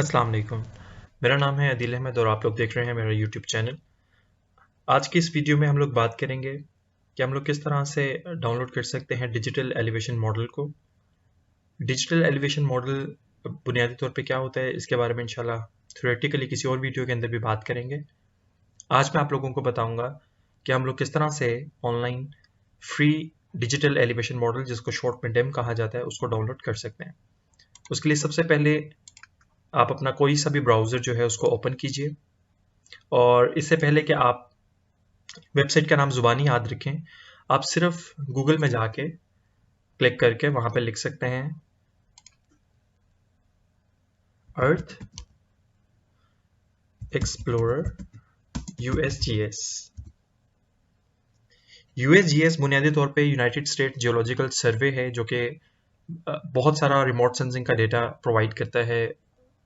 अस्सलाम वालेकुम। मेरा नाम है अदील अहमद और आप लोग देख रहे हैं मेरा यूट्यूब चैनल। आज की इस वीडियो में हम लोग बात करेंगे कि हम लोग किस तरह से डाउनलोड कर सकते हैं डिजिटल एलिवेशन मॉडल को। डिजिटल एलिवेशन मॉडल बुनियादी तौर पे क्या होता है, इसके बारे में इंशाल्लाह थ्योरेटिकली किसी और वीडियो के अंदर भी बात करेंगे। आज मैं आप लोगों को बताऊंगा कि हम लोग किस तरह से online free digital elevation model, जिसको शॉर्ट में डेम कहा जाता है, उसको डाउनलोड कर सकते हैं। उसके लिए सबसे पहले आप अपना कोई सा भी ब्राउज़र जो है उसको ओपन कीजिए, और इससे पहले कि आप वेबसाइट का नाम ज़ुबानी याद रखें, आप सिर्फ गूगल में जाके क्लिक करके वहाँ पे लिख सकते हैं अर्थ एक्सप्लोरर USGS। USGS बुनियादी तौर पे यूनाइटेड स्टेट जियोलॉजिकल सर्वे है, जो कि बहुत सारा रिमोट सेंसिंग का डेटा प्रोवाइड करता है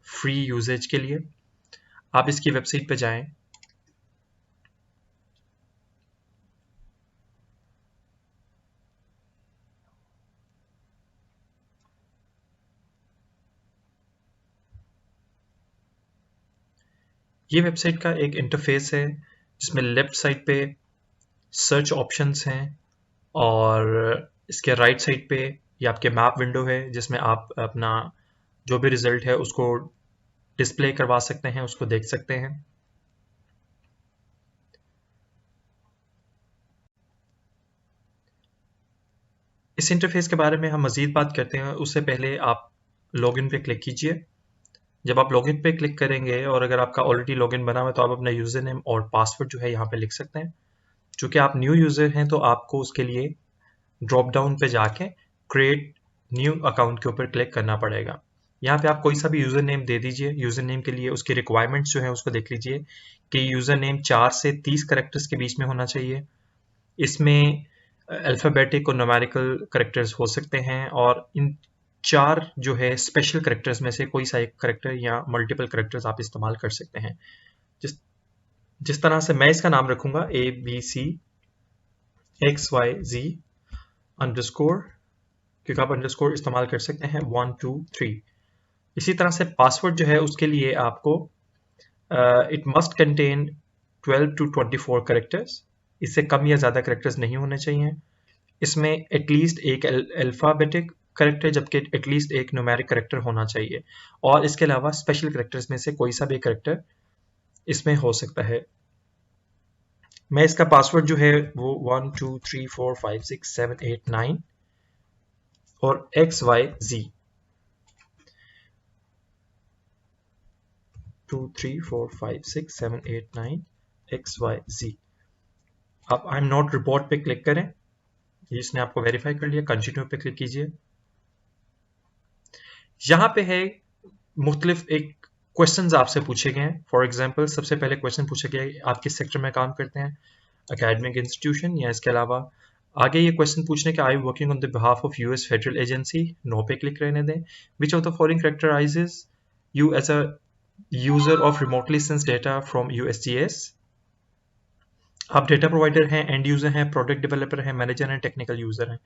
फ्री यूजेज के लिए। आप इसकी वेबसाइट पे जाएं, ये वेबसाइट का एक इंटरफेस है जिसमें लेफ्ट साइड पे सर्च ऑप्शंस हैं, और इसके राइट साइड पे ये आपके मैप विंडो है जिसमें आप अपना जो भी रिजल्ट है उसको डिस्प्ले करवा सकते हैं, उसको देख सकते हैं। इस इंटरफेस के बारे में हम मज़ीद बात करते हैं, उससे पहले आप लॉगिन पे क्लिक कीजिए। जब आप लॉगिन पे क्लिक करेंगे और अगर आपका ऑलरेडी लॉगिन बना हुआ है तो आप अपना यूज़र नेम और पासवर्ड जो है यहाँ पे लिख सकते हैं। चूँकि आप न्यू यूज़र हैं तो आपको उसके लिए ड्रॉप डाउन पे जाके क्रिएट न्यू अकाउंट के ऊपर क्लिक करना पड़ेगा। यहाँ पे आप कोई सा भी यूज़र नेम दे दीजिए। यूज़र नेम के लिए उसकी रिक्वायरमेंट्स जो है उसको देख लीजिए कि यूज़र नेम 4 से 30 कैरेक्टर्स के बीच में होना चाहिए। इसमें अल्फ़ाबेटिक और न्यूमेरिकल कैरेक्टर्स हो सकते हैं, और इन 4 जो है स्पेशल कैरेक्टर्स में से कोई सा एक कैरेक्टर या मल्टीपल कैरेक्टर्स आप इस्तेमाल कर सकते हैं। जिस जिस तरह से मैं इसका नाम रखूँगा ABCXYZ अंडरस्कोर, क्योंकि आप अंडरस्कोर इस्तेमाल कर सकते हैं 1 2 3। इसी तरह से पासवर्ड जो है उसके लिए आपको it must contain 12 to 24 characters. इससे कम या ज़्यादा कैरेक्टर्स नहीं होने चाहिए। इसमें एटलीस्ट एक अल्फ़ाबेटिक कैरेक्टर जबकि एटलीस्ट एक न्यूमेरिक कैरेक्टर होना चाहिए, और इसके अलावा स्पेशल कैरेक्टर्स में से कोई सा भी कैरेक्टर इसमें हो सकता है। मैं इसका पासवर्ड जो है वो 1 2 3 4 5 6 7 8 9 और XYZ 2 3 4 5 6 7 8 9 XYZ। आप आई एम नॉट रिपोर्ट पे क्लिक करें, इसने आपको वेरीफाई कर लिया। कंटिन्यू पे क्लिक कीजिए। यहाँ पे है मुख्तलिफ एक क्वेश्चंस आपसे पूछे गए हैं। फॉर एग्जांपल सबसे पहले क्वेश्चन पूछा गया है आप किस सेक्टर में काम करते हैं, एकेडमिक इंस्टीट्यूशन या इसके अलावा। आगे ये क्वेश्चन पूछने के I working on the behalf of US federal agency, no पे क्लिक रहने दें। Which of the following characterizes you as a user of remotely sense data from USGS। आप डेटा प्रोवाइडर हैं, एंड यूजर हैं, product developer हैं, manager हैं, technical user हैं।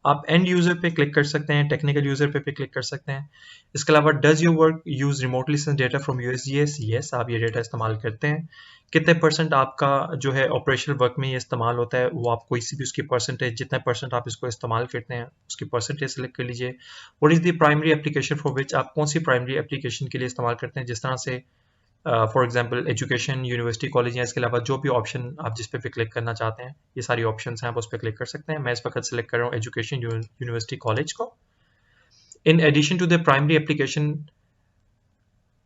आप एंड यूजर पे क्लिक कर सकते हैं, टेक्निकल यूजर पे क्लिक कर सकते हैं। इसके अलावा does your work use remotely sense data from USGS, yes आप ये डेटा इस्तेमाल करते हैं। कितने परसेंट आपका जो है ऑपरेशनल वर्क में ये इस्तेमाल होता है, वो आप कोई सी भी उसकी परसेंटेज, जितने परसेंट आप इसको इस्तेमाल करते हैं उसकी परसेंटेज सेलेक्ट कर लीजिए। What is the primary application for which, आप कौन सी प्राइमरी एप्लीकेशन के लिए इस्तेमाल करते हैं, जिस तरह से for example education, university, college, या इसके अलावा जो भी ऑप्शन आप जिस पे भी क्लिक करना चाहते हैं, ये सारी ऑप्शंस हैं, आप उस पर क्लिक कर सकते हैं। मैं इस वक्त सेलेक्ट कर रहा हूँ एजुकेशन, यूनिवर्सिटी, कॉलेज को। In addition to the primary application,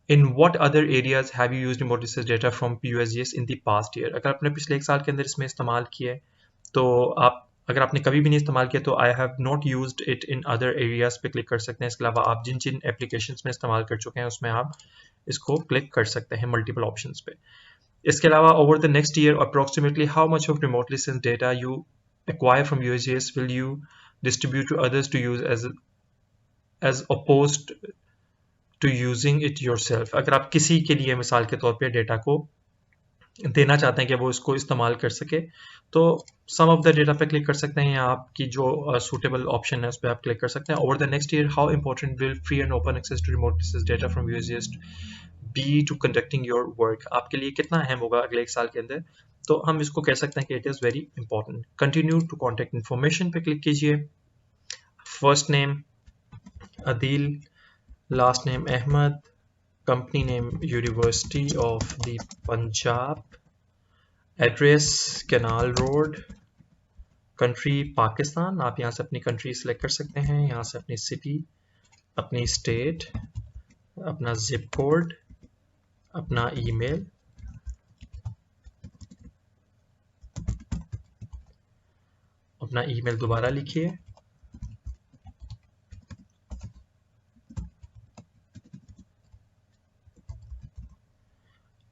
in what other areas have you used remote research data from USGS in the past year. अगर आपने पिछले एक साल के अंदर इसमें इस्तेमाल किया है तो आप, अगर आपने कभी भी नहीं इस्तेमाल किया तो I have not used it in other areas पे क्लिक कर सकते हैं। इसके अलावा आप जिन जिन एप्लीकेशंस में इस्तेमाल कर चुके हैं उसमें आप इसको क्लिक कर सकते हैं मल्टीपल ऑप्शंस पे। इसके अलावा over the next year approximately how much of remotely sense data you acquire from USGS will you distribute to others to use as opposed to using it yourself। अगर आप किसी के लिए मिसाल के तौर पे डेटा को देना चाहते हैं कि वो इसको इस्तेमाल कर सके, तो सम ऑफ द डेटा पे क्लिक कर सकते हैं, या आपकी जो सूटेबल ऑप्शन है उस पर आप क्लिक कर सकते हैं। Over the next year how important will free and open access to remote access data from USGS be to conducting your work, आपके लिए कितना अहम होगा अगले 1 साल के अंदर। तो हम इसको कह सकते हैं कि it is very important. Continue to contact information पे क्लिक कीजिए। First name Adeel, last name Ahmed, company name university of the Punjab, address canal road, country Pakistan, आप यहाँ से अपनी कंट्री सेलेक्ट कर सकते हैं, यहाँ से अपनी सिटी, अपनी स्टेट, अपना जिप कोड, अपना ईमेल, अपना ईमेल दोबारा लिखिए,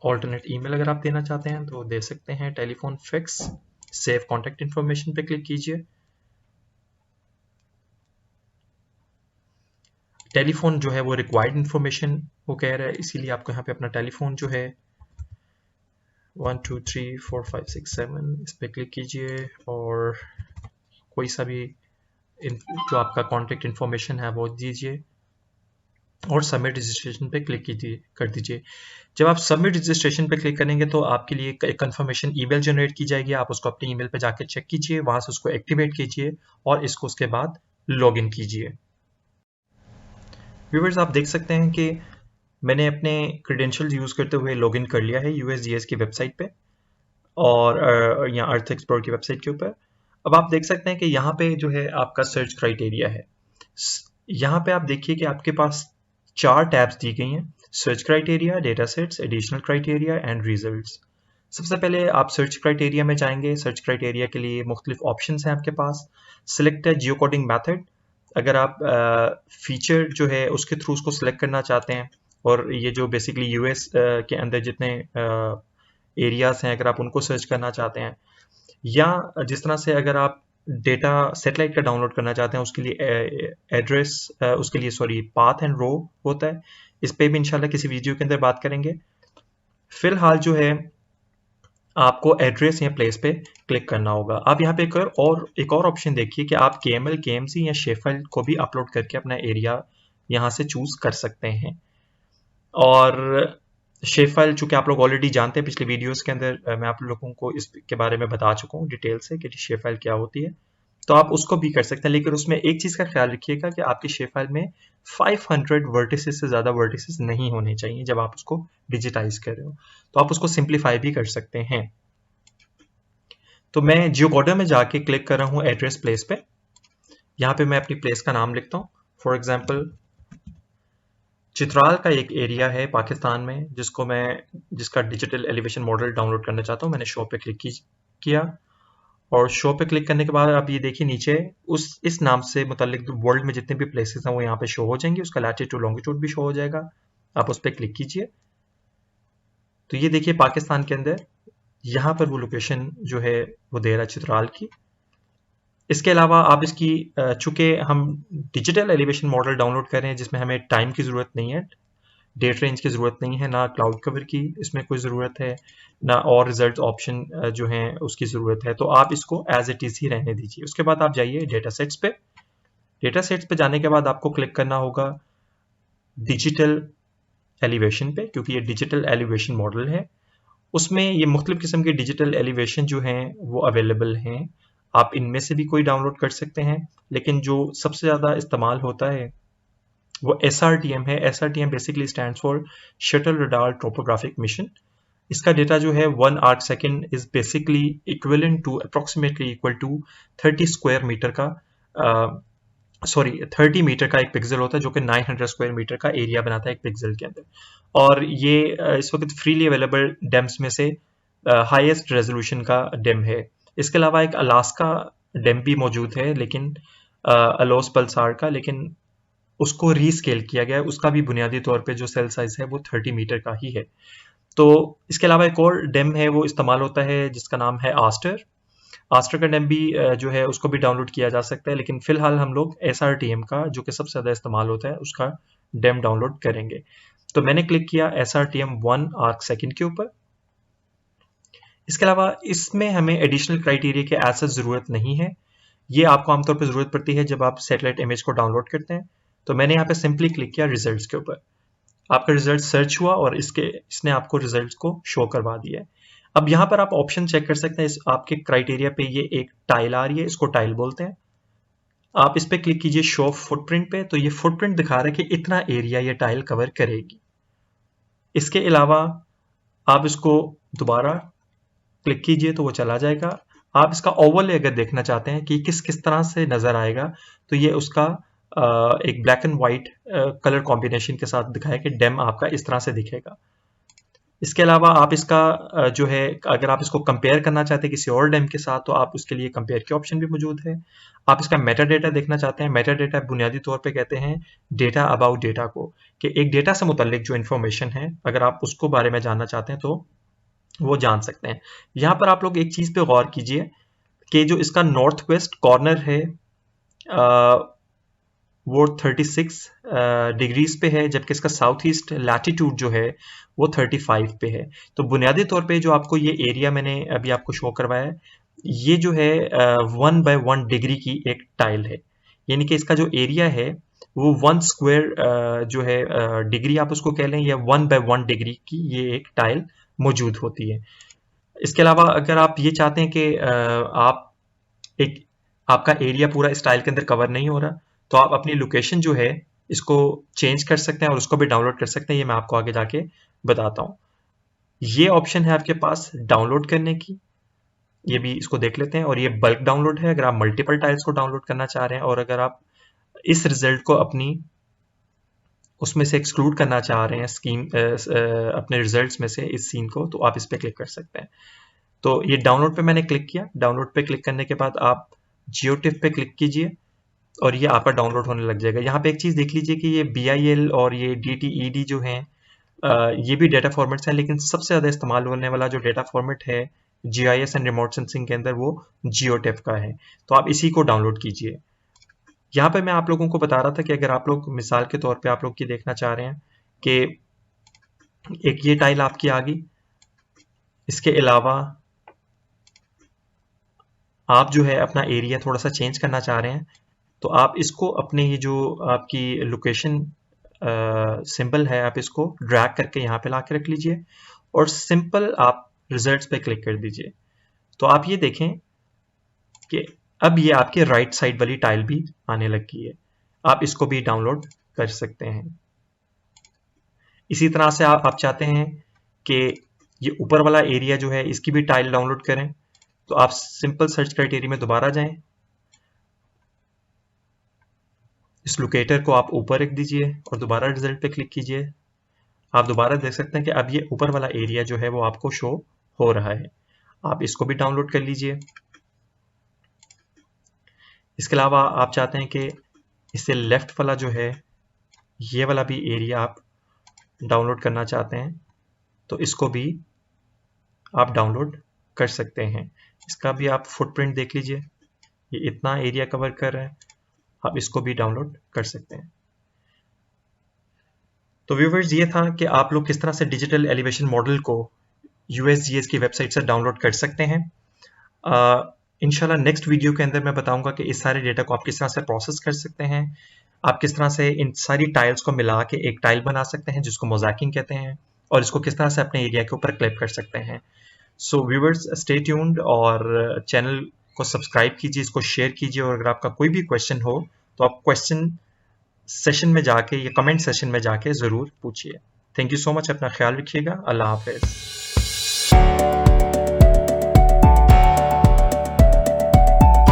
ऑल्टरनेट ईमेल अगर आप देना चाहते हैं तो दे सकते हैं, telephone fix, save contact information पे क्लिक कीजिए। टेलीफोन जो है वो रिक्वायर्ड इन्फॉर्मेशन वो कह रहा है, इसीलिए आपको यहाँ पे अपना टेलीफोन जो है 1 2 3 4 5 6 7 इस पे क्लिक कीजिए, और कोई सा भी जो आपका कॉन्टैक्ट इन्फॉर्मेशन है वो दीजिए, और सबमिट रजिस्ट्रेशन पे क्लिक कीजिए कर दीजिए। जब आप सबमिट रजिस्ट्रेशन पे क्लिक करेंगे तो आपके लिए एक कंफर्मेशन ईमेल जनरेट की जाएगी, आप उसको अपनी ईमेल पे जाके चेक कीजिए, वहां से उसको एक्टिवेट कीजिए और इसको उसके बाद लॉगिन कीजिए। व्यूअर्स, आप देख सकते हैं कि मैंने अपने क्रेडेंशियल्स यूज़ करते हुए लॉगिन कर लिया है यूएसजीएस की वेबसाइट पे, और यहाँ अर्थ एक्सप्लोर की वेबसाइट के ऊपर। अब आप देख सकते हैं कि यहाँ पे जो है आपका सर्च क्राइटेरिया है। यहाँ पे आप देखिए कि आपके पास 4 टैब्स दी गई हैं, search criteria, data sets, additional criteria and results. सबसे पहले आप सर्च क्राइटेरिया में जाएंगे। सर्च क्राइटेरिया के लिए मुख्तलिफ ऑप्शंस हैं आपके पास। सिलेक्ट है जियो कोडिंग मैथड, अगर आप फीचर जो है उसके थ्रू उसको सिलेक्ट करना चाहते हैं, और ये जो बेसिकली यूएस के अंदर जितने एरियाज हैं अगर आप उनको सर्च करना चाहते हैं, या जिस तरह से अगर आप डेटा सेटेलाइट का डाउनलोड करना चाहते हैं उसके लिए एड्रेस उसके लिए सॉरी पाथ एंड रो होता है। इस पे भी इंशाल्लाह किसी वीडियो के अंदर बात करेंगे। फिलहाल जो है आपको एड्रेस या प्लेस पे क्लिक करना होगा। आप यहाँ पे एक और ऑप्शन देखिए कि आप KML, KMC या शेफाइल को भी अपलोड करके अपना एरिया यहाँ से चूज कर सकते हैं। और शेफाइल चूंकि आप लोग ऑलरेडी जानते हैं, पिछले वीडियोस के अंदर मैं आप लोगों को इसके बारे में बता चुका हूँ डिटेल से कि शेफाइल क्या होती है, तो आप उसको भी कर सकते हैं। लेकिन उसमें एक चीज़ का ख्याल रखिएगा कि आपकी शेफाइल में 500 वर्टिसेस से ज़्यादा वर्टिसेस नहीं होने चाहिए जब आप उसको डिजिटाइज कर रहे हो, तो आप उसको सिंप्लीफाई भी कर सकते हैं। तो मैं जियोकोडर में जाके क्लिक कर रहा हूँ एड्रेस प्लेस पे। यहाँ पे मैं अपनी प्लेस का नाम लिखता हूँ। फॉर एग्जाम्पल चित्राल का एक एरिया है पाकिस्तान में जिसका डिजिटल एलिवेशन मॉडल डाउनलोड करना चाहता हूँ। मैंने शो पे क्लिक किया, और शो पे क्लिक करने के बाद आप ये देखिए नीचे इस नाम से मुतालिक वर्ल्ड में जितने भी प्लेसेस हैं वो यहाँ पे शो हो जाएंगे, उसका लैटिट्यूड लॉन्गिट्यूड भी शो हो जाएगा। आप उस पर क्लिक कीजिए तो ये देखिए पाकिस्तान के अंदर यहाँ पर वो लोकेशन जो है वो दे रहा है चित्राल की। इसके अलावा आप इसकी चूंकि हम डिजिटल एलिवेशन मॉडल डाउनलोड कर रहे हैं जिसमें हमें टाइम की ज़रूरत नहीं है, डेट रेंज की ज़रूरत नहीं है, ना क्लाउड कवर की इसमें कोई ज़रूरत है, ना और रिजल्ट ऑप्शन जो हैं उसकी ज़रूरत है, तो आप इसको एज इट इज़ ही रहने दीजिए। उसके बाद आप जाइए डेटा सेट्स पे। डेटा सेट्स पे जाने के बाद आपको क्लिक करना होगा डिजिटल एलिवेशन पे, क्योंकि ये डिजिटल एलिवेशन मॉडल है। उसमें ये मुख्तलिफ किस्म के डिजिटल एलिवेशन जो हैं वो अवेलेबल हैं, आप इनमें से भी कोई डाउनलोड कर सकते हैं, लेकिन जो सबसे ज़्यादा इस्तेमाल होता है वो SRTM है। SRTM basically stands for shuttle radar topographic mission. इसका डेटा जो है 1 arc second is basically equivalent to approximately equal to 30 square metre का 30 मीटर का एक पिक्सल होता है, जो कि 900 स्क्वायर मीटर का एरिया बनाता है एक पिक्सल के अंदर। और ये इस वक्त फ्रीली अवेलेबल डेम्स में से हाईएस्ट रेजोल्यूशन का डेम है। इसके अलावा एक अलास्का डेम भी मौजूद है, लेकिन अलोस पल्सार का, लेकिन उसको रीस्केल किया गया है। उसका भी बुनियादी तौर पे जो सेल साइज है वो 30 मीटर का ही है। तो इसके अलावा एक और डेम है वो इस्तेमाल होता है जिसका नाम है आस्टर। आस्टर का डेम भी जो है उसको भी डाउनलोड किया जा सकता है, लेकिन फिलहाल हम लोग SRTM का जो कि सबसे ज़्यादा इस्तेमाल होता है उसका डेम डाउनलोड करेंगे। तो मैंने क्लिक किया SRTM 1 आर्क सेकेंड के ऊपर। इसके अलावा इसमें हमें एडिशनल क्राइटेरिया की ऐसा ज़रूरत नहीं है। ये आपको आमतौर पर ज़रूरत पड़ती है जब आप सैटेलाइट इमेज को डाउनलोड करते हैं। तो मैंने यहाँ पे सिंपली क्लिक किया रिजल्ट्स के ऊपर, आपका रिजल्ट सर्च हुआ और इसने आपको रिजल्ट्स को शो करवा दिया है। अब यहाँ पर आप ऑप्शन चेक कर सकते हैं, इस आपके क्राइटेरिया पे ये एक टाइल आ रही है, इसको टाइल बोलते हैं। आप इस पे क्लिक कीजिए शो फुटप्रिंट पे, तो ये फुटप्रिंट दिखा रहा है कि इतना एरिया ये टाइल कवर करेगी। इसके अलावा आप इसको दोबारा क्लिक कीजिए तो वो चला जाएगा। आप इसका ओवरले अगर देखना चाहते हैं कि किस किस तरह से नजर आएगा, तो ये उसका एक black and white colour combination के साथ दिखाया कि डेम आपका इस तरह से दिखेगा। इसके अलावा आप इसका जो है, अगर आप इसको कंपेयर करना चाहते हैं किसी और डेम के साथ, तो आप उसके लिए कंपेयर के ऑप्शन भी मौजूद है। आप इसका मेटा डेटा देखना चाहते हैं, मेटा डेटा बुनियादी तौर पे कहते हैं डेटा अबाउट डेटा को, कि एक डेटा से मुतल्लिक जो इन्फॉर्मेशन है अगर आप उसको बारे में जानना चाहते हैं तो वो जान सकते हैं। यहाँ पर आप लोग एक चीज़ पे गौर कीजिए कि जो इसका नॉर्थ वेस्ट कॉर्नर है वो 36 डिग्रीज पे है, जबकि इसका साउथ ईस्ट लैटिट्यूड जो है वो 35 पे है। तो बुनियादी तौर पे जो आपको ये एरिया मैंने अभी आपको शो करवाया है, ये जो है 1/1 डिग्री की एक टाइल है, यानी कि इसका जो एरिया है वो 1 स्क्वायर जो है डिग्री आप उसको कह लें, या 1/1 डिग्री की ये एक टाइल मौजूद होती है। इसके अलावा अगर आप ये चाहते हैं कि आप एक आपका एरिया पूरा इस टाइल के अंदर कवर नहीं हो रहा, तो आप अपनी लोकेशन जो है इसको चेंज कर सकते हैं और उसको भी डाउनलोड कर सकते हैं। ये मैं आपको आगे जाके बताता हूँ। ये ऑप्शन है आपके पास डाउनलोड करने की, ये भी इसको देख लेते हैं। और ये बल्क डाउनलोड है अगर आप मल्टीपल टाइल्स को डाउनलोड करना चाह रहे हैं, और अगर आप इस रिजल्ट को अपनी उसमें से एक्सक्लूड करना चाह रहे हैं स्कीम अपने रिजल्ट्स में से इस सीन को, तो आप इस पर क्लिक कर सकते हैं। तो ये डाउनलोड पे मैंने क्लिक किया। डाउनलोड पे क्लिक करने के बाद आप जियोटिफ पे क्लिक कीजिए और ये आपका डाउनलोड होने लग जाएगा। यहाँ पे एक चीज़ देख लीजिए कि ये BIL और ये DTED जो हैं ये भी डेटा फॉर्मेट्स हैं, लेकिन सबसे ज़्यादा इस्तेमाल होने वाला जो डेटा फॉर्मेट है GIS एंड रिमोट सेंसिंग के अंदर वो जियोटिफ का है। तो आप इसी को डाउनलोड कीजिए। यहाँ पे मैं आप लोगों को बता रहा था कि अगर आप लोग मिसाल के तौर पे आप लोग ये देखना चाह रहे हैं कि एक ये टाइल आपकी आ गई, इसके अलावा आप जो है अपना एरिया थोड़ा सा चेंज करना चाह रहे हैं, तो आप इसको अपने ये जो आपकी लोकेशन सिंबल है आप इसको ड्रैग करके यहाँ पे ला के रख लीजिए और सिंपल आप रिजल्ट्स पे क्लिक कर दीजिए। तो आप ये देखें कि अब ये आपके राइट साइड वाली टाइल भी आने लगी है। आप इसको भी डाउनलोड कर सकते हैं। इसी तरह से आप चाहते हैं कि ये ऊपर वाला एरिया जो है इसकी भी टाइल डाउनलोड करें, तो आप सिंपल सर्च क्राइटेरिया में दोबारा जाएं, इस लोकेटर को आप ऊपर रख दीजिए और दोबारा रिजल्ट पे क्लिक कीजिए। आप दोबारा देख सकते हैं कि अब ये ऊपर वाला एरिया जो है वो आपको शो हो रहा है। आप इसको भी डाउनलोड कर लीजिए। इसके अलावा आप चाहते हैं कि इससे लेफ्ट वाला जो है ये वाला भी एरिया आप डाउनलोड करना चाहते हैं, तो इसको भी आप डाउनलोड कर सकते हैं। इसका भी आप फुटप्रिंट देख लीजिए, ये इतना एरिया कवर कर रहा है, आप इसको भी डाउनलोड कर सकते हैं। तो व्यूवर्स, ये था कि आप लोग किस तरह से डिजिटल एलिवेशन मॉडल को USGS की वेबसाइट से डाउनलोड कर सकते हैं। इंशाल्लाह नेक्स्ट वीडियो के अंदर मैं बताऊंगा कि इस सारे डेटा को आप किस तरह से प्रोसेस कर सकते हैं, आप किस तरह से इन सारी टाइल्स को मिला के एक टाइल बना सकते हैं जिसको मोज़ाइकिंग कहते हैं, और इसको किस तरह से अपने एरिया के ऊपर क्लिप कर सकते हैं। सो व्यूवर्स, स्टे ट्यून्ड और चैनल को सब्सक्राइब कीजिए, इसको शेयर कीजिए, और अगर आपका कोई भी क्वेश्चन हो तो आप क्वेश्चन सेशन में जाके या कमेंट सेशन में जाके ज़रूर पूछिए। थैंक यू सो मच, अपना ख्याल रखिएगा। अल्लाह हाफिज़।